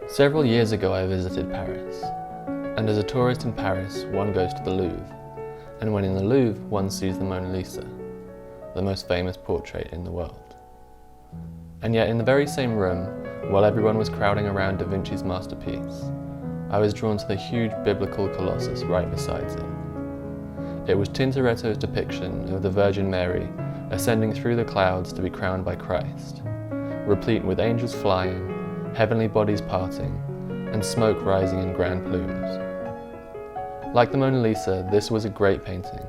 Several years ago I visited Paris, and as a tourist in Paris one goes to the Louvre, and when in the Louvre one sees the Mona Lisa, the most famous portrait in the world. And yet in the very same room, while everyone was crowding around Da Vinci's masterpiece, I was drawn to the huge biblical colossus right beside it. It was Tintoretto's depiction of the Virgin Mary ascending through the clouds to be crowned by Christ, replete with angels flying, heavenly bodies parting, and smoke rising in grand plumes. Like the Mona Lisa, this was a great painting,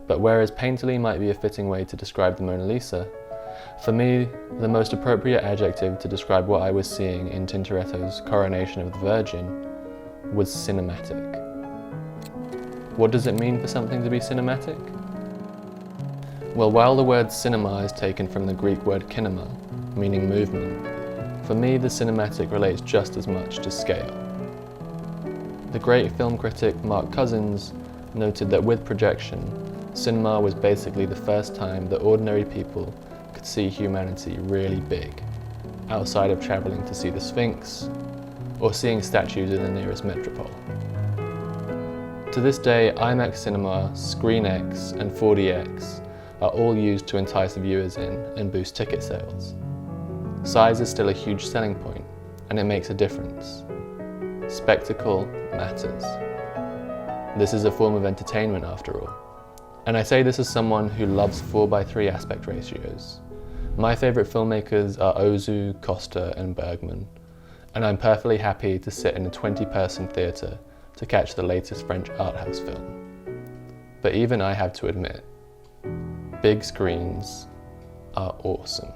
but whereas painterly might be a fitting way to describe the Mona Lisa, for me, the most appropriate adjective to describe what I was seeing in Tintoretto's Coronation of the Virgin was cinematic. What does it mean for something to be cinematic? Well, while the word cinema is taken from the Greek word kinema, meaning movement, for me the cinematic relates just as much to scale. The great film critic Mark Cousins noted that with projection, cinema was basically the first time that ordinary people could see humanity really big, outside of travelling to see the Sphinx or seeing statues in the nearest metropole. To this day, IMAX cinema, ScreenX and 4DX are all used to entice viewers in and boost ticket sales. Size is still a huge selling point, and it makes a difference. Spectacle matters. This is a form of entertainment after all. And I say this as someone who loves 4:3 aspect ratios. My favourite filmmakers are Ozu, Costa and Bergman, and I'm perfectly happy to sit in a 20-person theatre to catch the latest French art house film. But even I have to admit, big screens are awesome.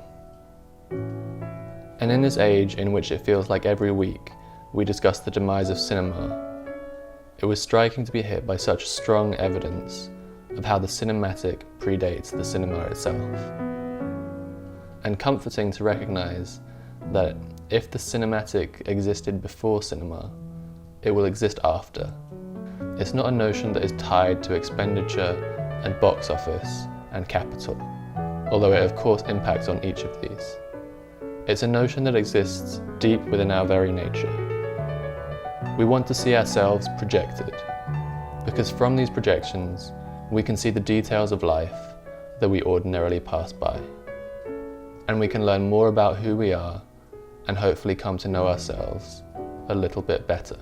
And in this age in which it feels like every week we discuss the demise of cinema, it was striking to be hit by such strong evidence of how the cinematic predates the cinema itself. And comforting to recognise that if the cinematic existed before cinema, it will exist after. It's not a notion that is tied to expenditure and box office and capital, although it of course impacts on each of these. It's a notion that exists deep within our very nature. We want to see ourselves projected, because from these projections, we can see the details of life that we ordinarily pass by. And we can learn more about who we are and hopefully come to know ourselves a little bit better.